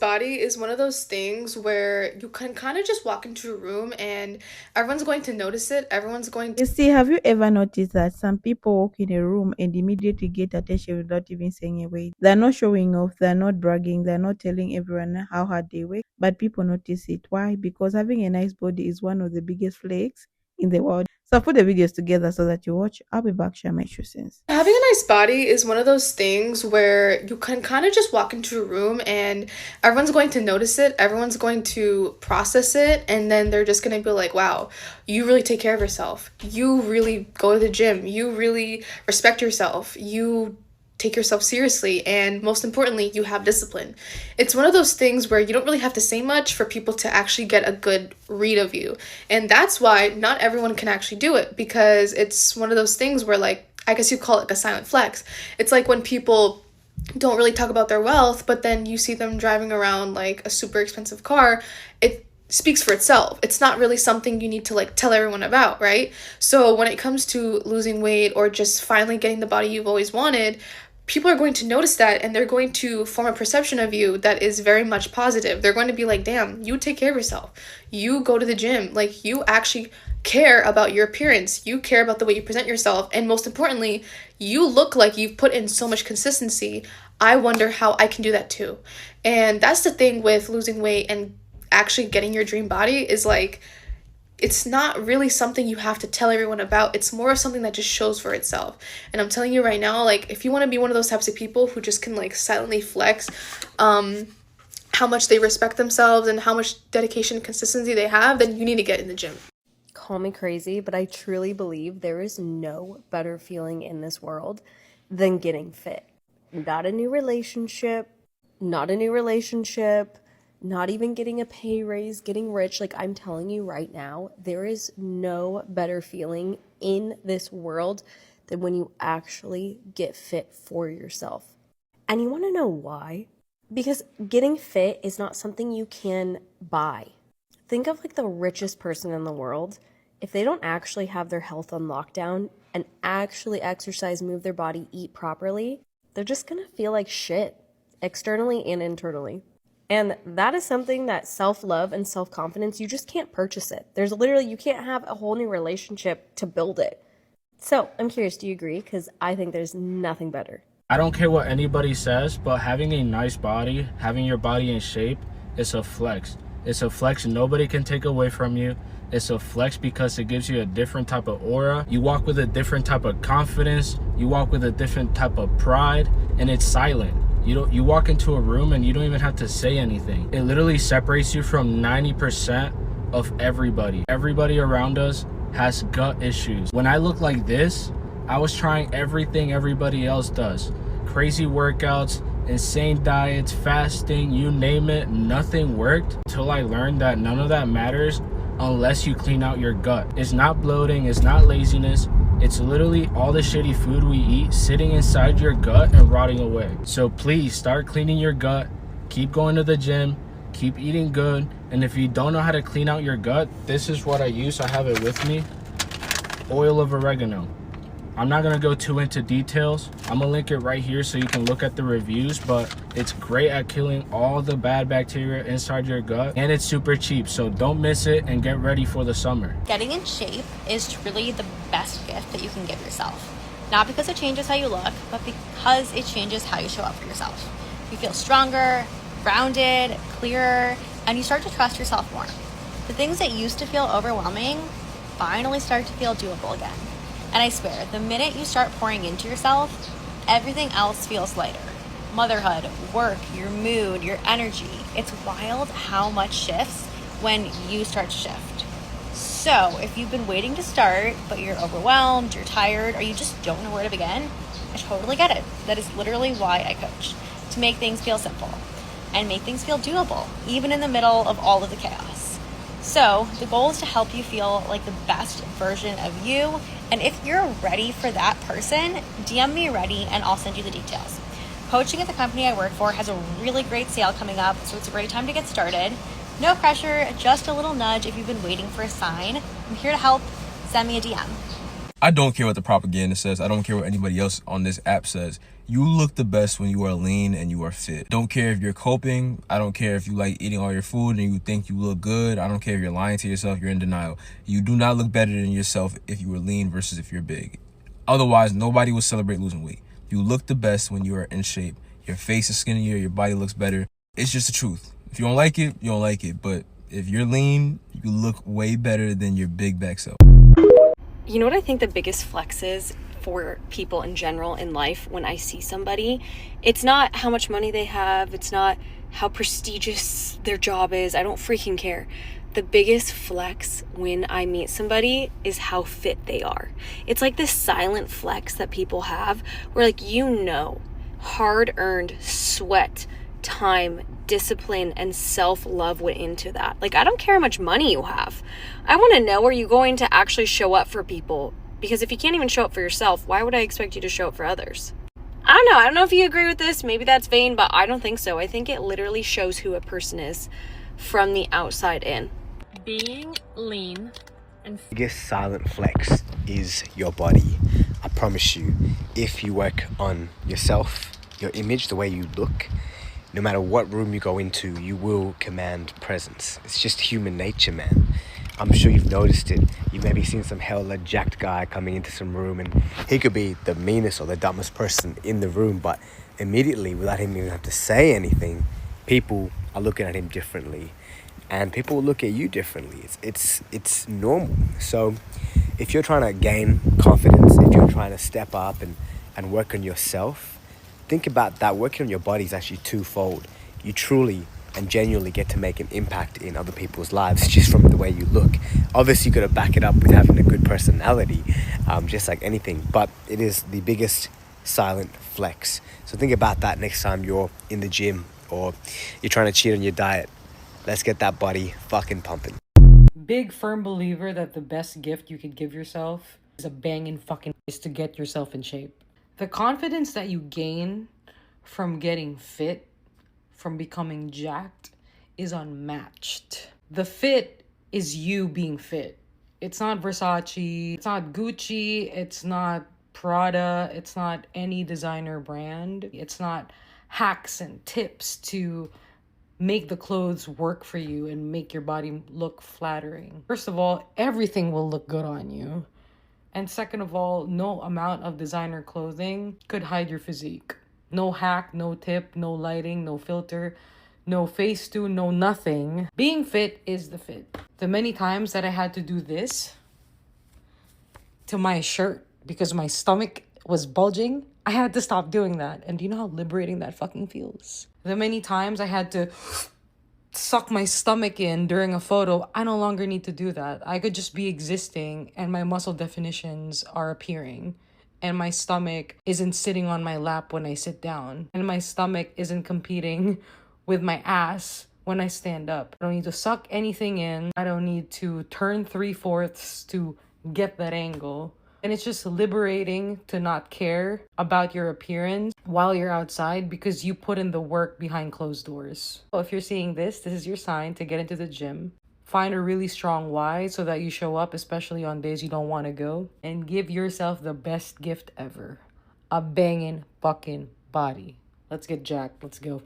body is one of those things where you can kind of just walk into a room and everyone's going to notice it. Everyone's going to. You see, have you ever noticed that some people walk in a room and immediately get attention without even saying a word? They're not showing off, they're not bragging, they're not telling everyone how hard they work, but people notice it. Why? Because having a nice body is one of the biggest flex in the world. So I'll put the videos together so that you watch. I'll be back, share my 2 cents. Having a nice body is one of those things where you can kind of just walk into a room and everyone's going to notice it, everyone's going to process it, and then they're just going to be like, wow, you really take care of yourself. You really go to the gym. You really respect yourself. You take yourself seriously, and most importantly, you have discipline. It's one of those things where you don't really have to say much for people to actually get a good read of you. And that's why not everyone can actually do it, because it's one of those things where, like, I guess you call it like a silent flex. It's like when people don't really talk about their wealth, but then you see them driving around like a super expensive car. It speaks for itself. It's not really something you need to like tell everyone about, right? So when it comes to losing weight or just finally getting the body you've always wanted, people are going to notice that, and they're going to form a perception of you that is very much positive. They're going to be like, damn, you take care of yourself. You go to the gym. Like, you actually care about your appearance. You care about the way you present yourself. And most importantly, you look like you've put in so much consistency. I wonder how I can do that too. And that's the thing with losing weight and actually getting your dream body, is like, it's not really something you have to tell everyone about. It's more of something that just shows for itself. And I'm telling you right now, like, if you want to be one of those types of people who just can like silently flex how much they respect themselves and how much dedication and consistency they have, then you need to get in the gym. Call me crazy, but I truly believe there is no better feeling in this world than getting fit. Not a new relationship, not a new relationship, not even getting a pay raise, getting rich. Like, I'm telling you right now, there is no better feeling in this world than when you actually get fit for yourself. And you want to know why? Because getting fit is not something you can buy. Think of like the richest person in the world. If they don't actually have their health on lockdown and actually exercise, move their body, eat properly, they're just gonna feel like shit, externally and internally. And that is something that self-love and self-confidence, you just can't purchase it. There's literally, you can't have a whole new relationship to build it. So I'm curious, do you agree? Because I think there's nothing better. I don't care what anybody says, but having a nice body, having your body in shape, is a flex. It's a flex nobody can take away from you. It's a flex because it gives you a different type of aura. You walk with a different type of confidence. You walk with a different type of pride, and it's silent. You walk into a room and you don't even have to say anything. It literally separates you from 90% of everybody. Everybody around us has gut issues. When I look like this, I was trying everything everybody else does. Crazy workouts, insane diets, fasting, you name it, nothing worked until I learned that none of that matters unless you clean out your gut. It's not bloating, it's not laziness. It's literally all the shitty food we eat sitting inside your gut and rotting away. So please start cleaning your gut, keep going to the gym, keep eating good. And if you don't know how to clean out your gut, this is what I use. I have it with me. Oil of oregano. I'm not gonna go too into details. I'm gonna link it right here so you can look at the reviews, but it's great at killing all the bad bacteria inside your gut, and it's super cheap, so don't miss it and get ready for the summer. Getting in shape is truly the best gift that you can give yourself. Not because it changes how you look, but because it changes how you show up for yourself. You feel stronger, rounded, clearer, and you start to trust yourself more. The things that used to feel overwhelming finally start to feel doable again. And I swear, the minute you start pouring into yourself, everything else feels lighter. Motherhood, work, your mood, your energy. It's wild how much shifts when you start to shift. So if you've been waiting to start, but you're overwhelmed, you're tired, or you just don't know where to begin, I totally get it. That is literally why I coach. To make things feel simple and make things feel doable, even in the middle of all of the chaos. So the goal is to help you feel like the best version of you. And if you're ready for that person, DM me ready and I'll send you the details. Coaching at the company I work for has a really great sale coming up, so it's a great time to get started. No pressure, just a little nudge if you've been waiting for a sign. I'm here to help. Send me a DM. I don't care what the propaganda says. I don't care what anybody else on this app says. You look the best when you are lean and you are fit. Don't care if you're coping. I don't care if you like eating all your food and you think you look good. I don't care if you're lying to yourself, you're in denial. You do not look better than yourself if you were lean versus if you're big. Otherwise, nobody will celebrate losing weight. You look the best when you are in shape. Your face is skinnier, your body looks better. It's just the truth. If you don't like it, you don't like it. But if you're lean, you look way better than your big back self. You know what I think the biggest flex is for people in general in life when I see somebody? It's not how much money they have. It's not how prestigious their job is. I don't freaking care. The biggest flex when I meet somebody is how fit they are. It's like this silent flex that people have where, like, hard-earned sweat, time, discipline, and self-love went into that. Like, I don't care how much money you have. I want to know, are you going to actually show up for people? Because if you can't even show up for yourself, why would I expect you to show up for others? I don't know if you agree with this. Maybe that's vain, but I don't think so. I think it literally shows who a person is from the outside in. Being lean and biggest silent flex is your body. I promise you, if you work on yourself, your image, the way you look, no matter what room you go into, you will command presence. It's just human nature, man. I'm sure you've noticed it. You've maybe seen some hella jacked guy coming into some room and he could be the meanest or the dumbest person in the room, but immediately, without him even have to say anything, people are looking at him differently and people will look at you differently. It's normal. So if you're trying to gain confidence, if you're trying to step up and work on yourself, think about that. Working on your body is actually twofold. You truly and genuinely get to make an impact in other people's lives just from the way you look. Obviously, you got to back it up with having a good personality, just like anything. But it is the biggest silent flex. So think about that next time you're in the gym or you're trying to cheat on your diet. Let's get that body fucking pumping. Big firm believer that the best gift you could give yourself is a banging fucking is to get yourself in shape. The confidence that you gain from getting fit, from becoming jacked, is unmatched. The fit is you being fit. It's not Versace, it's not Gucci, it's not Prada, it's not any designer brand. It's not hacks and tips to make the clothes work for you and make your body look flattering. First of all, everything will look good on you. And second of all, no amount of designer clothing could hide your physique. No hack, no tip, no lighting, no filter, no Facetune, no nothing. Being fit is the fit. The many times that I had to do this to my shirt because my stomach was bulging, I had to stop doing that. And do you know how liberating that fucking feels? The many times I had to suck my stomach in during a photo, I no longer need to do that. I could just be existing and my muscle definitions are appearing. And my stomach isn't sitting on my lap when I sit down. And my stomach isn't competing with my ass when I stand up. I don't need to suck anything in. I don't need to turn 3/4 to get that angle. And it's just liberating to not care about your appearance while you're outside because you put in the work behind closed doors. So if you're seeing this is your sign to get into the gym. Find a really strong why so that you show up, especially on days you don't want to go. And give yourself the best gift ever. A banging fucking body. Let's get jacked. Let's go.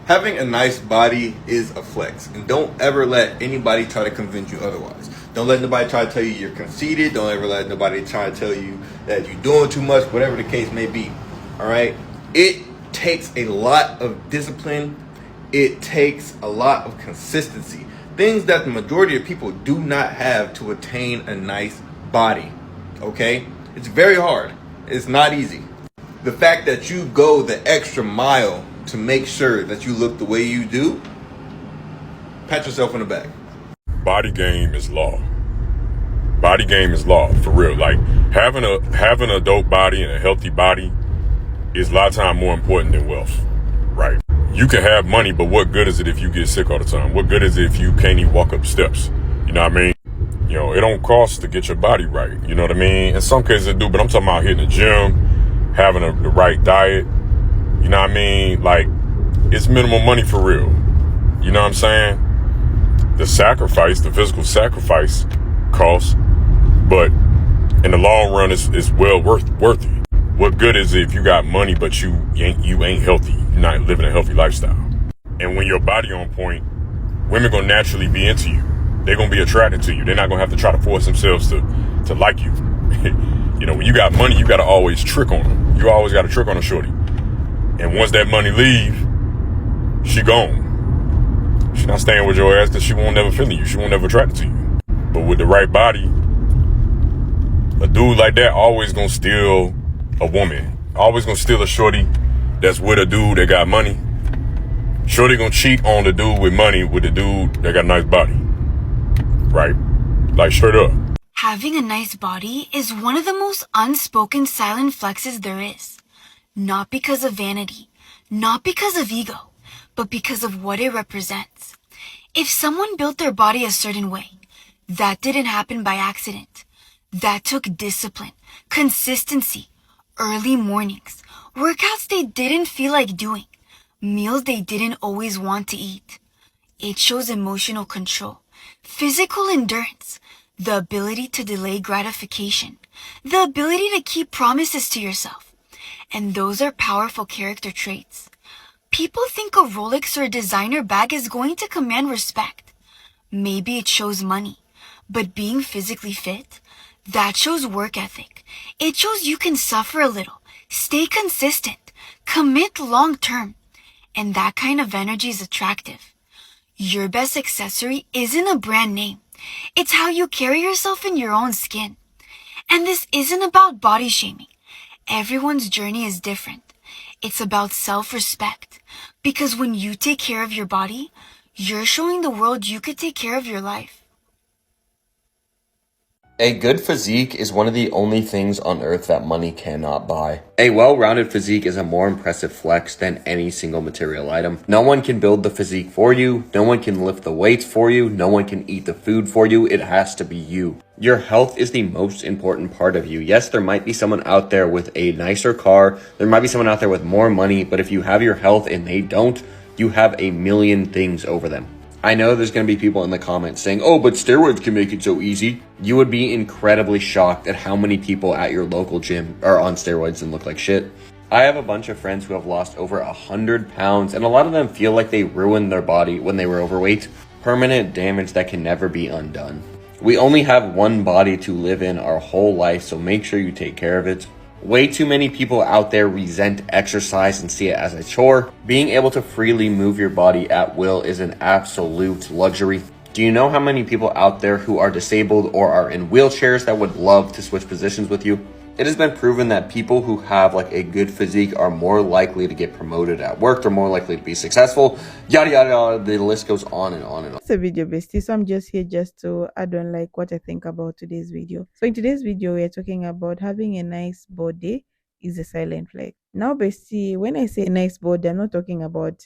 Having a nice body is a flex, and don't ever let anybody try to convince you otherwise. Don't let nobody try to tell you you're conceited. Don't ever let nobody try to tell you that you're doing too much, whatever the case may be. All right? It takes a lot of discipline. It takes a lot of consistency. Things that the majority of people do not have to attain a nice body. Okay? It's very hard. It's not easy. The fact that you go the extra mile to make sure that you look the way you do, pat yourself on the back. Body game is law. Body game is law, for real. Like having a dope body and a healthy body is a lot of time more important than wealth, right? You can have money, but what good is it if you get sick all the time? What good is it if you can't even walk up steps? You know what I mean? You know, it don't cost to get your body right. You know what I mean? In some cases it do, but I'm talking about hitting the gym, having the right diet. You know what I mean? Like, it's minimal money for real. You know what I'm saying? The sacrifice, the physical sacrifice costs, but in the long run, it's well worth it. What good is it if you got money but you ain't healthy? You're not living a healthy lifestyle. And when your body on point, women gonna naturally be into you. They're gonna be attracted to you. They're not gonna have to try to force themselves to like you. You know, when you got money, you gotta always trick on them. You always gotta trick on a shorty. And once that money leave, she gone. She not staying with your ass because she won't never feel you. She won't never attract to you. But with the right body, a dude like that always gonna steal a woman. Always gonna steal a shorty that's with a dude that got money. Shorty gonna cheat on the dude with money with the dude that got a nice body. Right? Like, straight up. Having a nice body is one of the most unspoken silent flexes there is. Not because of vanity, not because of ego, but because of what it represents. If someone built their body a certain way, that didn't happen by accident. That took discipline, consistency, early mornings, workouts they didn't feel like doing, meals they didn't always want to eat. It shows emotional control, physical endurance, the ability to delay gratification, the ability to keep promises to yourself. And those are powerful character traits. People think a Rolex or a designer bag is going to command respect. Maybe it shows money, but being physically fit, that shows work ethic. It shows you can suffer a little, stay consistent, commit long term. And that kind of energy is attractive. Your best accessory isn't a brand name. It's how you carry yourself in your own skin. And this isn't about body shaming. Everyone's journey is different. It's about self-respect. Because when you take care of your body, you're showing the world you could take care of your life. A good physique is one of the only things on earth that money cannot buy. A well-rounded physique is a more impressive flex than any single material item. No one can build the physique for you. No one can lift the weights for you. No one can eat the food for you. It has to be you. Your health is the most important part of you. Yes, there might be someone out there with a nicer car. There might be someone out there with more money. But if you have your health and they don't, you have a million things over them. I know there's going to be people in the comments saying, oh, but steroids can make it so easy. You would be incredibly shocked at how many people at your local gym are on steroids and look like shit. I have a bunch of friends who have lost over 100 pounds, and a lot of them feel like they ruined their body when they were overweight. Permanent damage that can never be undone. We only have one body to live in our whole life, so make sure you take care of it. Way too many people out there resent exercise and see it as a chore. Being able to freely move your body at will is an absolute luxury. Do you know how many people out there who are disabled or are in wheelchairs that would love to switch positions with you? It has been proven that people who have like a good physique are more likely to get promoted at work. They're more likely to be successful. Yada, yada, yada. The list goes on and on and on. It's a video, bestie. So I'm just here just to add on like what I think about today's video. So in today's video, we're talking about having a nice body is a silent flex. Now, bestie, when I say nice body, I'm not talking about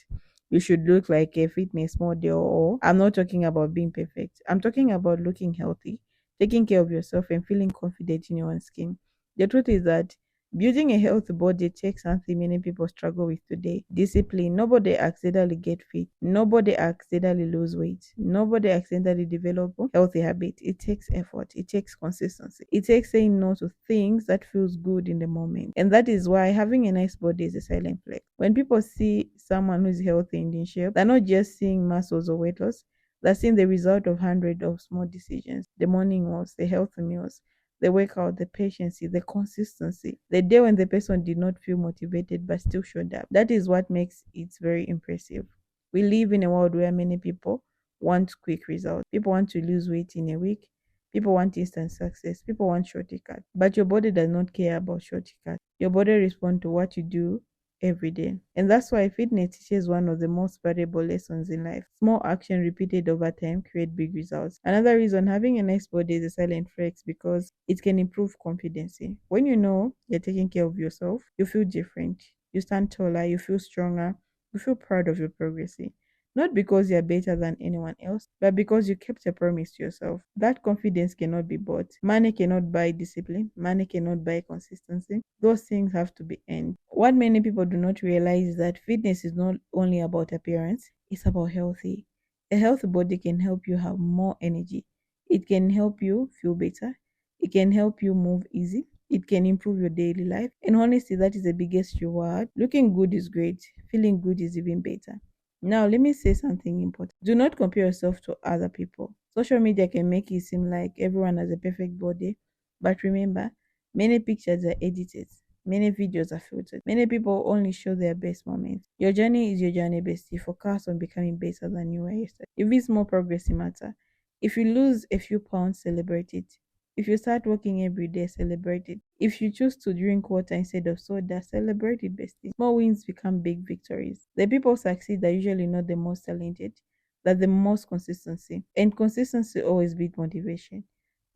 you should look like a fitness model, or I'm not talking about being perfect. I'm talking about looking healthy, taking care of yourself, and feeling confident in your own skin. The truth is that building a healthy body takes something many people struggle with today. Discipline. Nobody accidentally get fit. Nobody accidentally lose weight. Nobody accidentally develop healthy habits. It takes effort. It takes consistency. It takes saying no to things that feels good in the moment. And that is why having a nice body is a silent flex. When people see someone who is healthy and in shape, they're not just seeing muscles or weight loss. They're seeing the result of hundreds of small decisions. The morning walks, the healthy meals, the workout, the patience, the consistency. The day when the person did not feel motivated but still showed up. That is what makes it very impressive. We live in a world where many people want quick results. People want to lose weight in a week. People want instant success. People want shortcut. But your body does not care about shortcut. Your body responds to what you do every day. And that's why fitness teaches one of the most valuable lessons in life. Small action repeated over time create big results. Another reason having a nice body is a silent flex because it can improve confidence. When you know you're taking care of yourself, you feel different. You stand taller, you feel stronger, you feel proud of your progress. Not because you're better than anyone else, but because you kept a promise to yourself. That confidence cannot be bought. Money cannot buy discipline. Money cannot buy consistency. Those things have to be earned. What many people do not realize is that fitness is not only about appearance, it's about healthy. A healthy body can help you have more energy. It can help you feel better. It can help you move easy. It can improve your daily life. And honestly, that is the biggest reward. Looking good is great. Feeling good is even better. Now, let me say something important. Do not compare yourself to other people. Social media can make it seem like everyone has a perfect body, but remember, many pictures are edited, many videos are filtered, many people only show their best moments. Your journey is your journey, bestie. Focus on becoming better than you were yesterday. If it's more progress, it matter. If you lose a few pounds, celebrate it. If you start working every day, celebrate it. If you choose to drink water instead of soda, celebrate it, bestie. Small wins become big victories. The people succeed are usually not the most talented, but the most consistency. And consistency always beats motivation.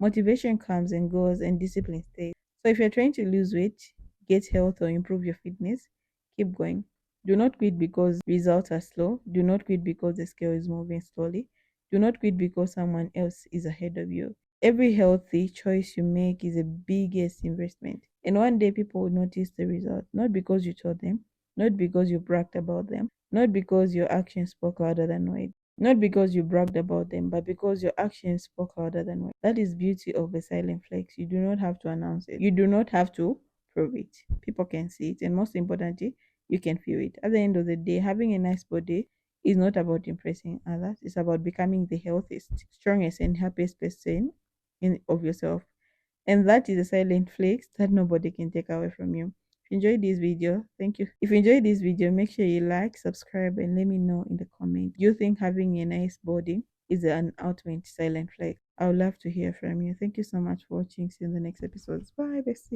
Motivation comes and goes and discipline stays. So if you're trying to lose weight, get health or improve your fitness, keep going. Do not quit because results are slow. Do not quit because the scale is moving slowly. Do not quit because someone else is ahead of you. Every healthy choice you make is the biggest investment. And one day people will notice the result, not because you told them, not because you bragged about them, not because your actions spoke louder than words, not because you bragged about them, but because your actions spoke louder than words. That is beauty of the silent flex. You do not have to announce it. You do not have to prove it. People can see it, and most importantly, you can feel it. At the end of the day, having a nice body is not about impressing others. It's about becoming the healthiest, strongest, and happiest person of yourself. And that is a silent flex that nobody can take away from you. If you enjoyed this video, thank you. If you enjoyed this video, make sure you like, subscribe, and let me know in the comment. Do you think having a nice body is an ultimate silent flex? I would love to hear from you. Thank you so much for watching. See you in the next episodes. Bye, bestie.